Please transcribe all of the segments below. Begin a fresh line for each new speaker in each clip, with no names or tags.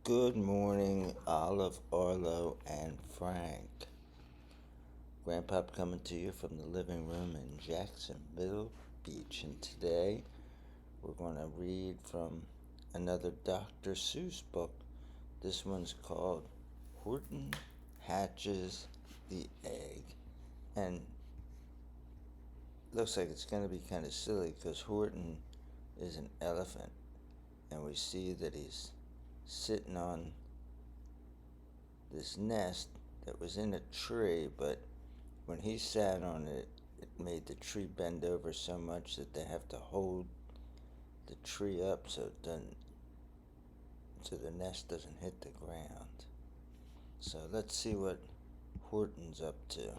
Good morning, Olive, Arlo, and Frank. Grandpa coming to you from the living room in Jacksonville Beach, and today we're going to read from another Dr. Seuss book. This one's called Horton Hatches the Egg, and looks like it's going to be kind of silly because Horton is an elephant, and we see that he's sitting on this nest that was in a tree, but when he sat on it, it made the tree bend over so much that they have to hold the tree up so the nest doesn't hit the ground. So let's see what Horton's up to.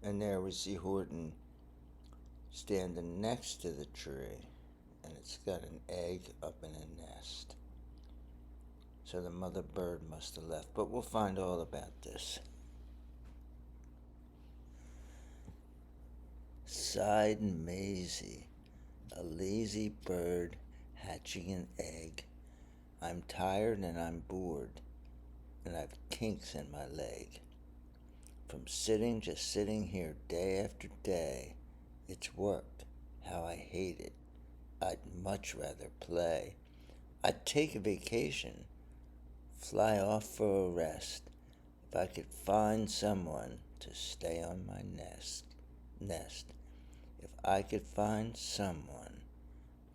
And there we see Horton standing next to the tree, and it's got an egg up in a nest. So the mother bird must have left, but we'll find all about this. Sighed Maisie, a lazy bird hatching an egg. I'm tired and I'm bored, and I've kinks in my leg. From just sitting here day after day. It's work, how I hate it. I'd much rather play. I'd take a vacation, fly off for a rest, if I could find someone to stay on my nest. If I could find someone,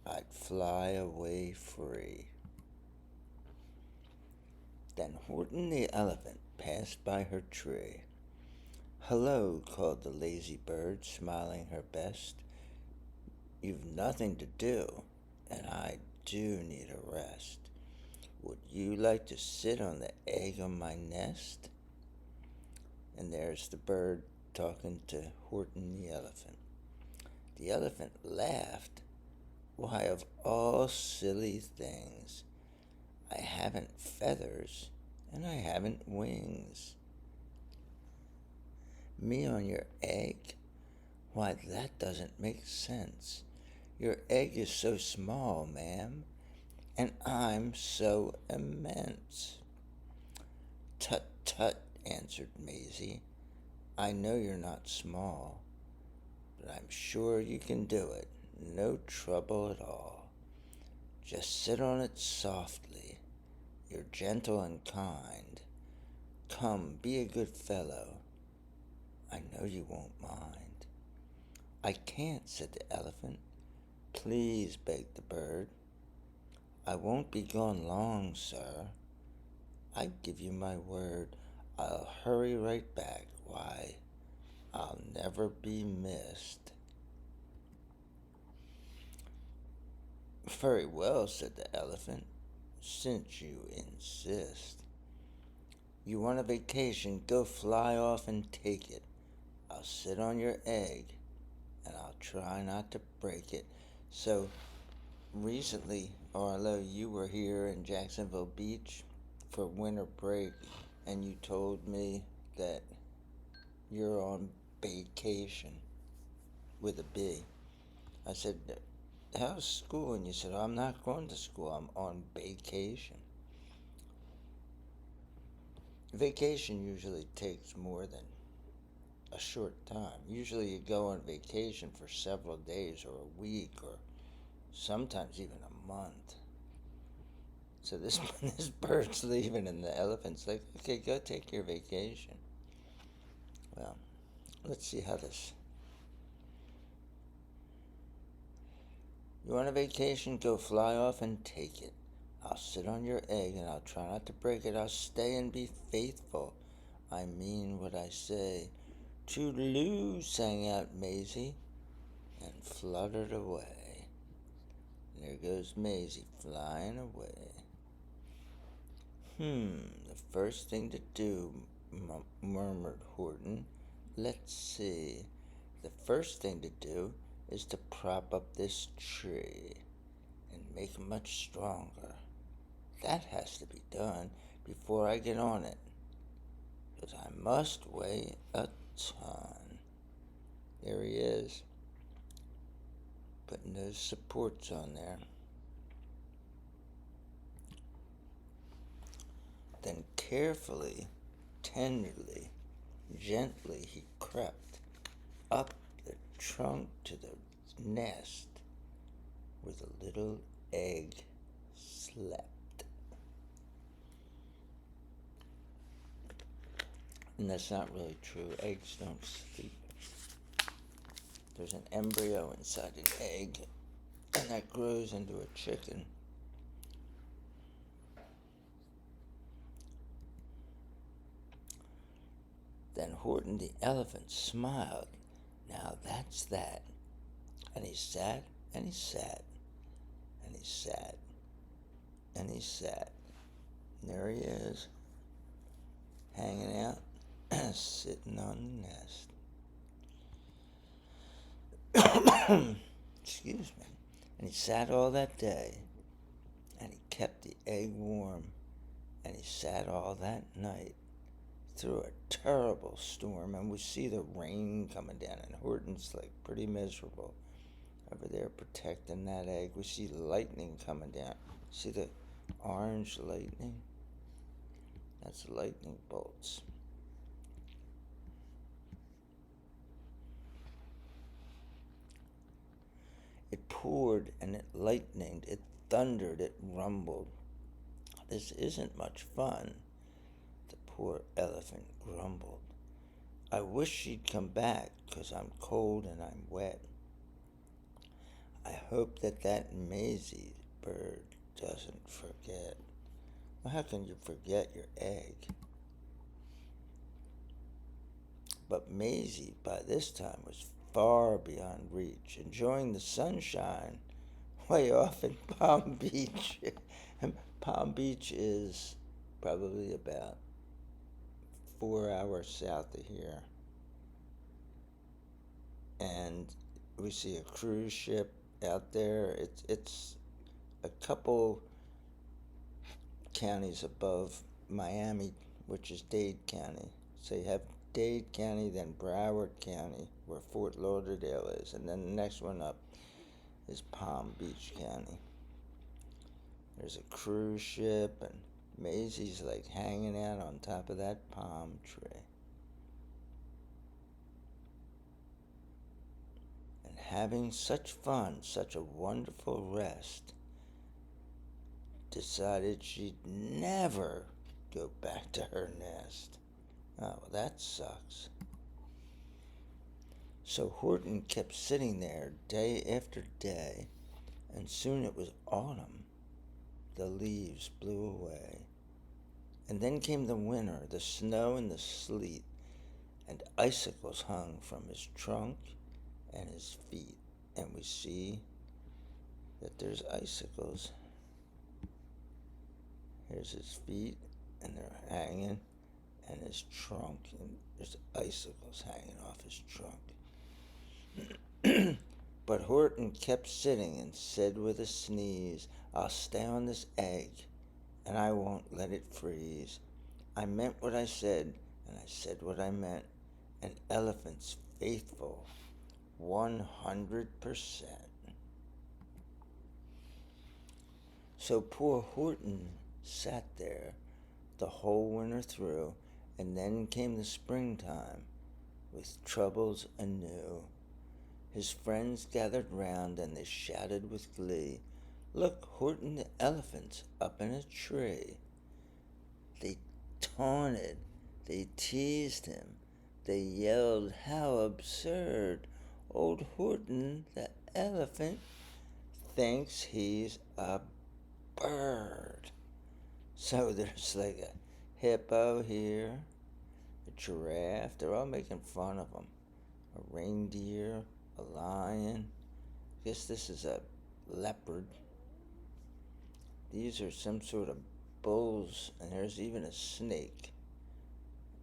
I'd fly away free. Then Horton the elephant passed by her tree. Hello, called the lazy bird, smiling her best. You've nothing to do, and I do need a rest. Would you like to sit on the egg on my nest? And there's the bird talking to Horton the elephant. The elephant laughed. Why, of all silly things, I haven't feathers and I haven't wings. Me on your egg? Why, that doesn't make sense. Your egg is so small, ma'am, and I'm so immense. Tut, tut, answered Maisie. I know you're not small, but I'm sure you can do it. No trouble at all. Just sit on it softly. You're gentle and kind. Come, be a good fellow. I know you won't mind. I can't, said the elephant. Please, begged the bird. I won't be gone long, sir. I give you my word. I'll hurry right back. Why, I'll never be missed. Very well, said the elephant, since you insist. You want a vacation, go fly off and take it. I'll sit on your egg, and I'll try not to break it. So, recently, Arlo, you were here in Jacksonville Beach for winter break, and you told me that you're on vacation with a B. I said, how's school? And you said, I'm not going to school, I'm on vacation. Vacation usually takes more than a short time. Usually you go on vacation for several days or a week or sometimes even a month. So this this bird's leaving and the elephant's like, okay, go take your vacation. Well, let's see how this. You want a vacation? Go fly off and take it. I'll sit on your egg and I'll try not to break it. I'll stay and be faithful. I mean what I say. Toodaloo, sang out Maisie and fluttered away. There goes Maisie flying away. The first thing to do, murmured Horton. Let's see. The first thing to do is to prop up this tree and make it much stronger. That has to be done before I get on it, because I must weigh a ton. There he is, putting those supports on there. Then carefully, tenderly, gently he crept up the trunk to the nest where the little egg slept. And that's not really true. Eggs don't sleep. There's an embryo inside an egg, and that grows into a chicken. Then Horton the elephant smiled. Now that's that. And he sat, and he sat, and he sat, and he sat. And there he is, hanging out, sitting on the nest. Excuse me. And he sat all that day, and he kept the egg warm, and he sat all that night through a terrible storm, and we see the rain coming down, and Horton's like pretty miserable over there protecting that egg. We see lightning coming down. See the orange lightning? That's lightning bolts. It poured and it lightened, it thundered, it rumbled. This isn't much fun, the poor elephant grumbled. I wish she'd come back, 'cause I'm cold and I'm wet. I hope that Maisie bird doesn't forget. Well, how can you forget your egg? But Maisie, by this time, was far beyond reach, enjoying the sunshine way off in Palm Beach. And Palm Beach is probably about 4 hours south of here. And we see a cruise ship out there. It's a couple counties above Miami, which is Dade County. So you have Dade County, then Broward County, where Fort Lauderdale is, and then the next one up is Palm Beach County. There's a cruise ship, and Maisie's like hanging out on top of that palm tree. And having such fun, such a wonderful rest, decided she'd never go back to her nest. Oh, well, that sucks. So Horton kept sitting there day after day, and soon it was autumn. The leaves blew away. And then came the winter, the snow and the sleet, and icicles hung from his trunk and his feet. And we see that there's icicles. Here's his feet, and they're hanging, and his trunk, and there's icicles hanging off his trunk. But Horton kept sitting and said with a sneeze, I'll stay on this egg, and I won't let it freeze. I meant what I said, and I said what I meant. An elephant's faithful, 100%. So poor Horton sat there the whole winter through, and then came the springtime with troubles anew. His friends gathered round, and they shouted with glee, Look, Horton the elephant's up in a tree. They taunted, they teased him, they yelled, How absurd! Old Horton the elephant thinks he's a bird. So there's like a hippo here, a giraffe, they're all making fun of him. A reindeer, a lion. I guess this is a leopard. These are some sort of bulls, and there's even a snake.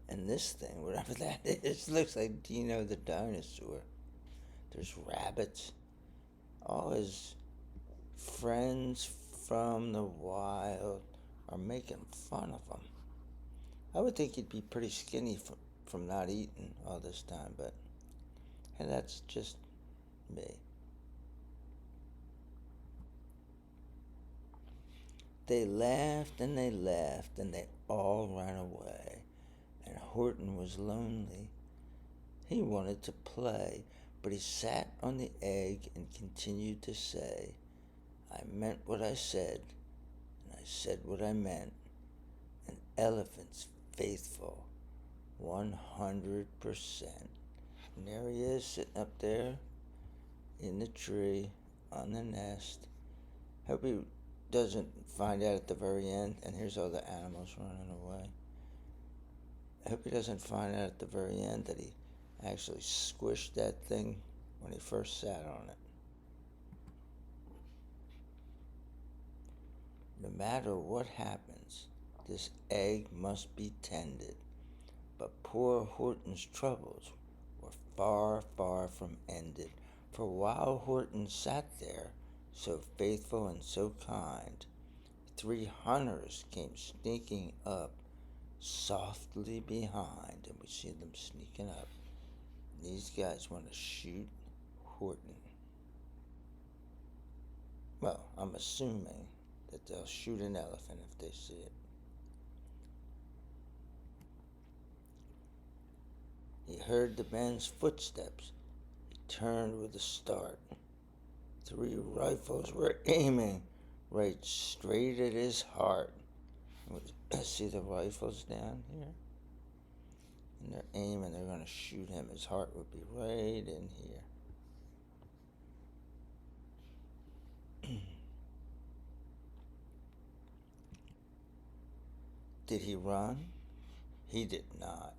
And this thing, whatever that is, looks like Dino the dinosaur. There's rabbits. All his friends from the wild are making fun of him. I would think he'd be pretty skinny from not eating all this time, but hey, that's just me. They laughed and they laughed and they all ran away, and Horton was lonely. He wanted to play, but he sat on the egg and continued to say, I meant what I said, and I said what I meant. An elephant's faithful, 100%. And there he is, sitting up there in the tree on the nest. Hope he doesn't find out at the very end, and here's all the animals running away. I hope he doesn't find out at the very end that he actually squished that thing when he first sat on it. No matter what happens, this egg must be tended. But poor Horton's troubles were far, far from ended, for while Horton sat there, so faithful and so kind, 3 hunters came sneaking up softly behind, and we see them sneaking up. And these guys want to shoot Horton. Well, I'm assuming that they'll shoot an elephant if they see it. He heard the man's footsteps. He turned with a start. 3 rifles were aiming right straight at his heart. See the rifles down here? And they're aiming, they're going to shoot him. His heart would be right in here. Did he run? He did not.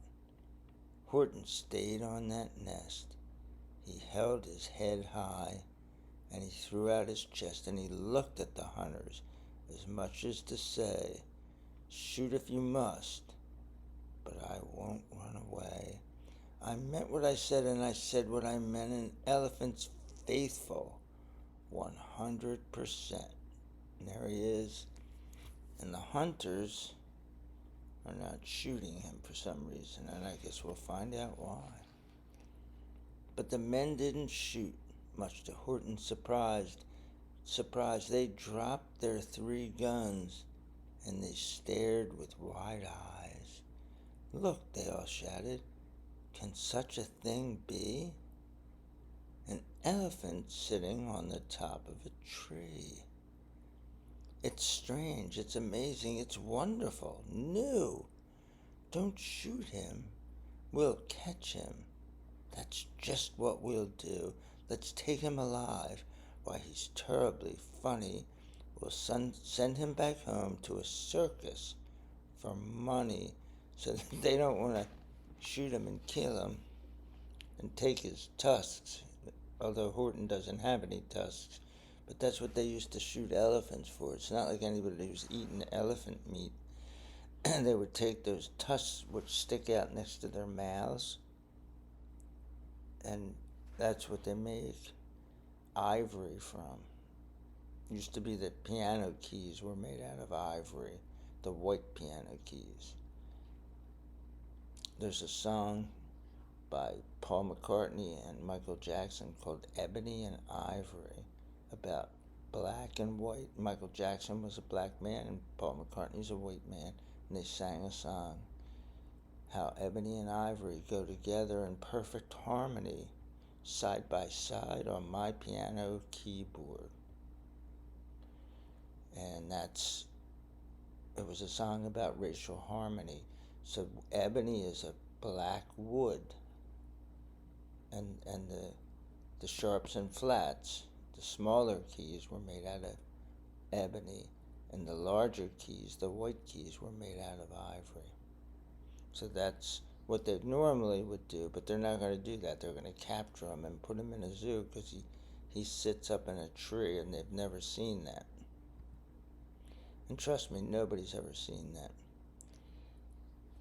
Horton stayed on that nest. He held his head high, and he threw out his chest, and he looked at the hunters as much as to say, shoot if you must, but I won't run away. I meant what I said, and I said what I meant. An elephant's faithful, 100%. And there he is. And the hunters are not shooting him for some reason, and I guess we'll find out why. But the men didn't shoot, much to Horton's surprise. They dropped their 3 guns, and they stared with wide eyes. Look, they all shouted, can such a thing be? An elephant sitting on the top of a tree. It's strange, it's amazing, it's wonderful, new. Don't shoot him. We'll catch him. That's just what we'll do. Let's take him alive. Why, he's terribly funny. We'll send him back home to a circus for money, so that they don't want to shoot him and kill him and take his tusks, although Horton doesn't have any tusks. But that's what they used to shoot elephants for. It's not like anybody was eating elephant meat. And they would take those tusks which stick out next to their mouths, and that's what they make ivory from. It used to be that piano keys were made out of ivory, the white piano keys. There's a song by Paul McCartney and Michael Jackson called Ebony and Ivory, about black and white. Michael Jackson was a black man and Paul McCartney's a white man, and they sang a song how ebony and ivory go together in perfect harmony, side by side on my piano keyboard. And it was a song about racial harmony. So ebony is a black wood, and the sharps and flats, the smaller keys, were made out of ebony, and the larger keys, the white keys, were made out of ivory. So that's what they normally would do, but they're not going to do that. They're going to capture him and put him in a zoo because he sits up in a tree, and they've never seen that. And trust me, nobody's ever seen that.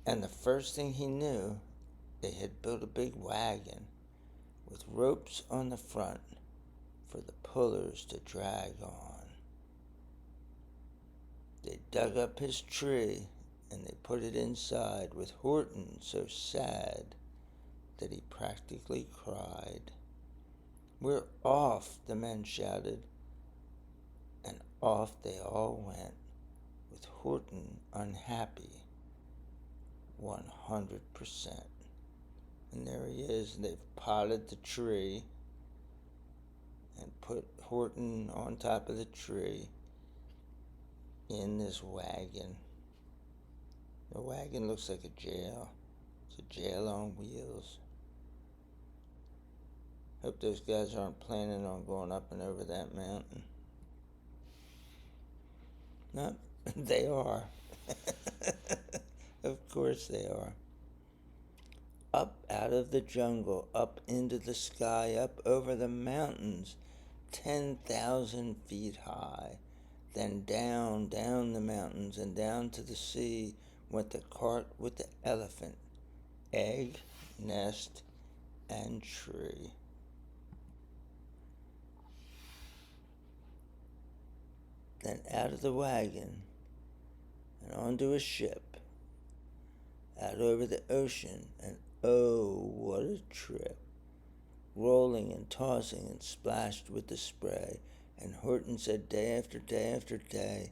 And the first thing he knew, they had built a big wagon with ropes on the front for the pullers to drag on. They dug up his tree, and they put it inside with Horton so sad that he practically cried. "We're off," the men shouted, and off they all went, with Horton unhappy 100%. And there he is, and they've potted the tree and put Horton on top of the tree in this wagon. The wagon looks like a jail. It's a jail on wheels. Hope those guys aren't planning on going up and over that mountain. No, they are. Of course they are. Up out of the jungle, up into the sky, up over the mountains, 10,000 feet high. Then down the mountains, and down to the sea went the cart with the elephant, egg, nest, and tree. Then out of the wagon and onto a ship, out over the ocean, and oh, what a trip! Rolling and tossing and splashed with the spray, and Horton said day after day after day,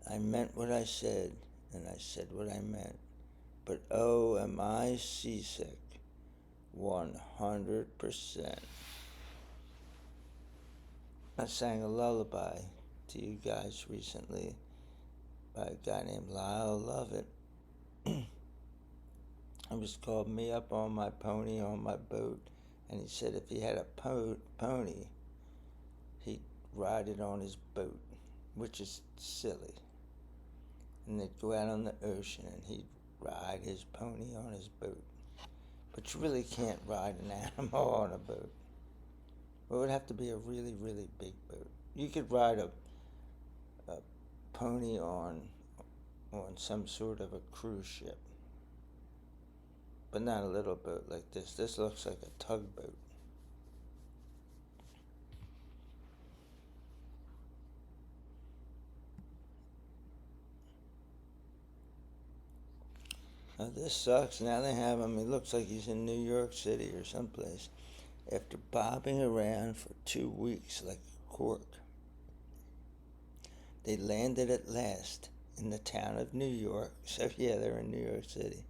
"I meant what I said, and I said what I meant, but oh, am I seasick, 100%. I sang a lullaby to you guys recently by a guy named Lyle Lovett. It was called "Me Up on My Pony on My Boat," and he said if he had a pony, he'd ride it on his boat, which is silly. And they'd go out on the ocean and he'd ride his pony on his boat. But you really can't ride an animal on a boat. It would have to be a really, really big boat. You could ride a pony on some sort of a cruise ship, but not a little boat like this. This looks like a tugboat. Now this sucks. Now they have him. He looks like he's in New York City or someplace. After bobbing around for 2 weeks like a cork, they landed at last in the town of New York. So yeah, they're in New York City.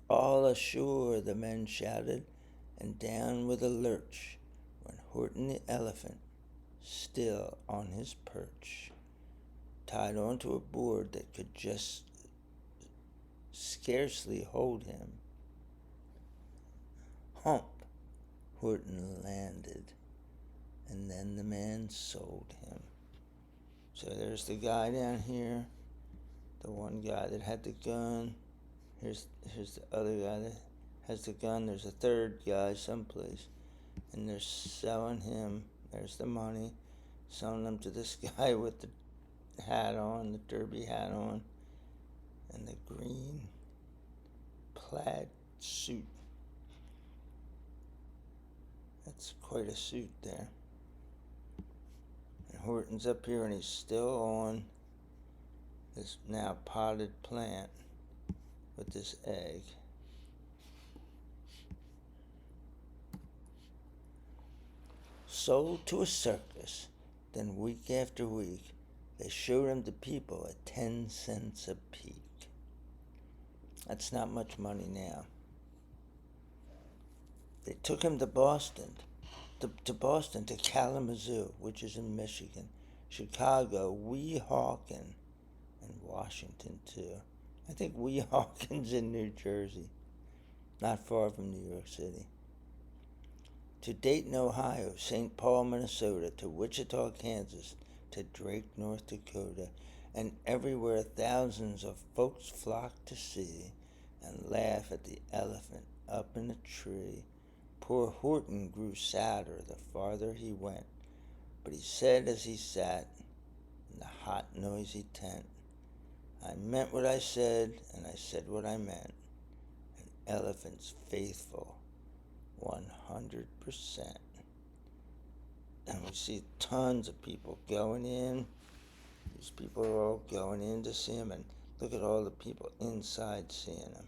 "All ashore," the men shouted, and down with a lurch went Horton the elephant, still on his perch, tied onto a board that could just scarcely hold him. Hump! Horton landed, and then the man sold him. So there's the guy down here, the one guy that had the gun. Here's the other guy that has the gun. There's a third guy someplace, and they're selling him. There's the money, selling them to this guy with the hat on, the derby hat on, and the green plaid suit. That's quite a suit there. And Horton's up here, and he's still on this now potted plant with this egg. Sold to a circus, then week after week, they showed him to people at 10 cents a peek. That's not much money now. They took him to Boston, to Kalamazoo, which is in Michigan, Chicago, Weehawken, and Washington too. I think Weehawken's in New Jersey, not far from New York City. To Dayton, Ohio, St. Paul, Minnesota, to Wichita, Kansas, to Drake, North Dakota, and everywhere thousands of folks flocked to see and laugh at the elephant up in a tree. Poor Horton grew sadder the farther he went, but he said as he sat in the hot, noisy tent, "I meant what I said, and I said what I meant. An elephant's faithful, 100%. And we see tons of people going in. These people are all going in to see him, and Look at all the people inside seeing him.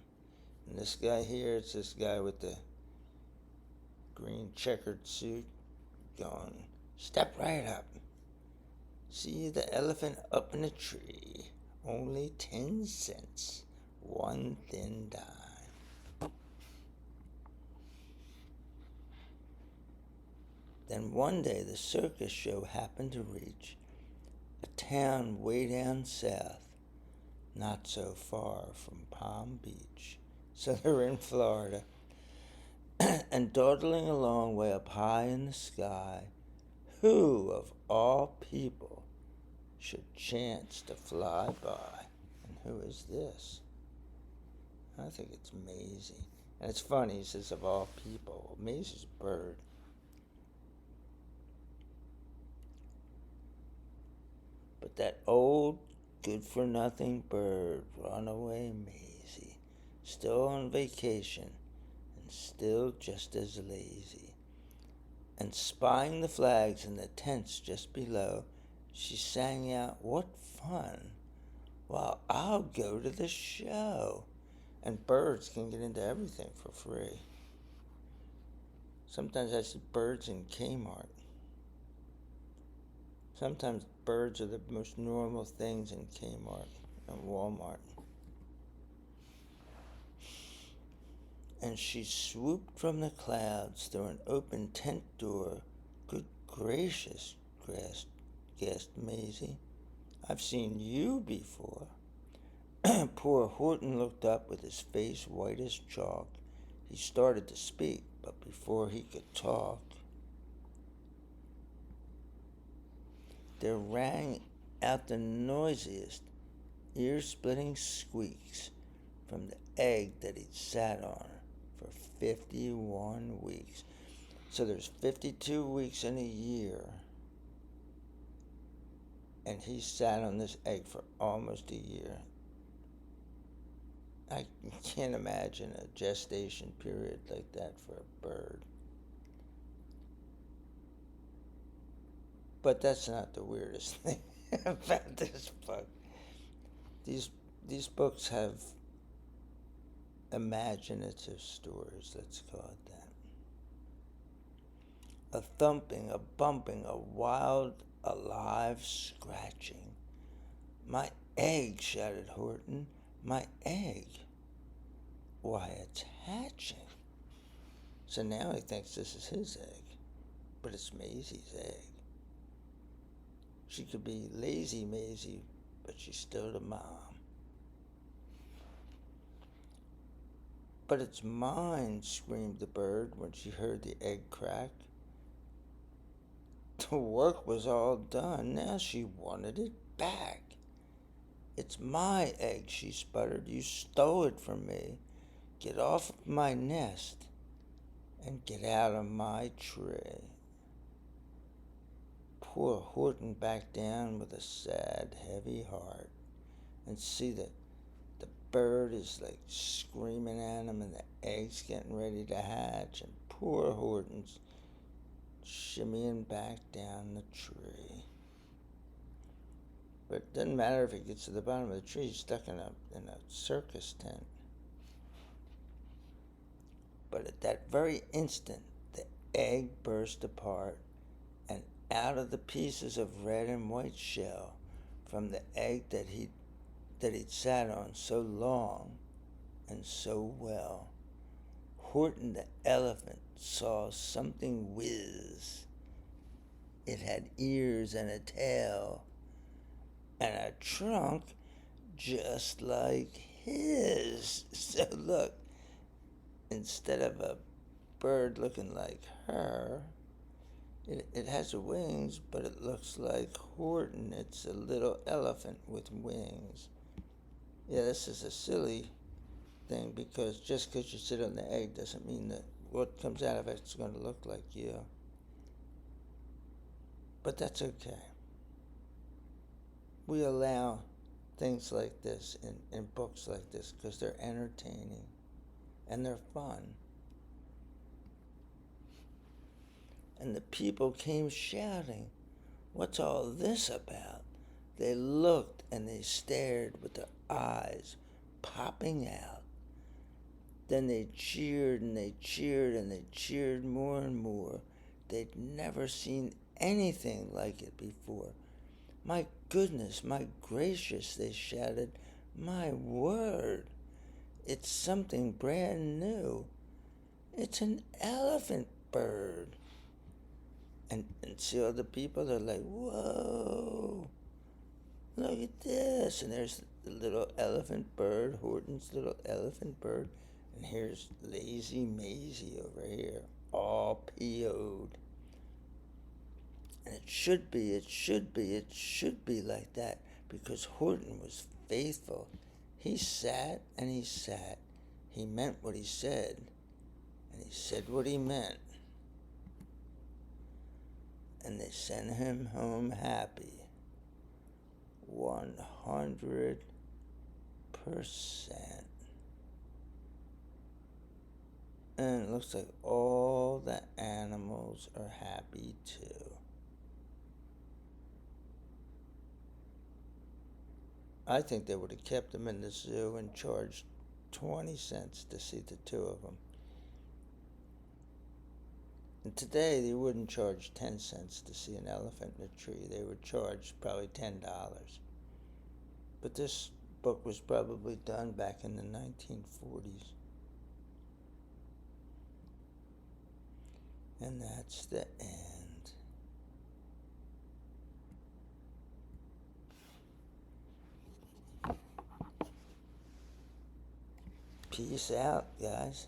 And this guy here, it's this guy with the green checkered suit going, "Step right up. See the elephant up in a tree. Only 10 cents. One thin dime." Then one day the circus show happened to reach a town way down south, not so far from Palm Beach. So they're in Florida. And dawdling along way up high in the sky, who of all people should chance to fly by? And who is this? I think it's Maisie. And it's funny, he says of all people. Well, Maisie's a bird. But that old good-for-nothing bird, runaway Maisie, still on vacation and still just as lazy. And spying the flags in the tents just below, she sang out, "What fun! Well, I'll go to the show." And birds can get into everything for free. Sometimes I see birds in Kmart. Sometimes birds are the most normal things in Kmart and Walmart. And she swooped from the clouds through an open tent door. "Good gracious," gasped Maisie. "I've seen you before." Poor Horton looked up with his face white as chalk. He started to speak, but before he could talk, there rang out the noisiest, ear-splitting squeaks from the egg that he'd sat on for 51 weeks. So there's 52 weeks in a year, and he sat on this egg for almost a year. I can't imagine a gestation period like that for a bird. But that's not the weirdest thing about this book. These books have imaginative stories, let's call it that. A thumping, a bumping, a wild, alive scratching. "My egg," shouted Horton. "My egg. Why, it's hatching." So now he thinks this is his egg, but it's Maisie's egg. She could be lazy Maisie, but she's still the mom. "But it's mine," screamed the bird when she heard the egg crack. The work was all done. Now she wanted it back. "It's my egg," she sputtered. "You stole it from me. Get off of my nest and get out of my tree." Poor Horton backed down with a sad, heavy heart, and see that the bird is like screaming at him and the egg's getting ready to hatch, and poor Horton's shimmying back down the tree. But it doesn't matter if he gets to the bottom of the tree, he's stuck in a circus tent. But at that very instant, the egg burst apart, and out of the pieces of red and white shell from the egg that he'd sat on so long and so well, Horton the elephant saw something whiz. It had ears and a tail and a trunk just like his. So look, instead of a bird looking like her, it has wings, but it looks like Horton. It's a little elephant with wings. Yeah, this is a silly thing, because just because you sit on the egg doesn't mean that what comes out of it's going to look like you. But that's okay. We allow things like this in books like this because they're entertaining and they're fun. And the people came shouting, "What's all this about?" They looked and they stared with their eyes popping out. Then they cheered and they cheered and they cheered more and more. They'd never seen anything like it before. My goodness, my gracious, they shouted. My word, it's something brand new. It's an elephant bird. And see all the people, they're like, whoa, look at this. And there's the little elephant bird, Horton's little elephant bird. And here's Lazy Maisie over here, all PO'd. And it should be like that because Horton was faithful. He sat and he sat. He meant what he said, and he said what he meant. And they sent him home happy. 100%. And it looks like all the animals are happy too. I think they would have kept them in the zoo and charged 20 cents to see the two of them. And today they wouldn't charge 10 cents to see an elephant in a tree. They would charge probably $10. But this book was probably done back in the 1940s. And that's the end. Peace out, guys.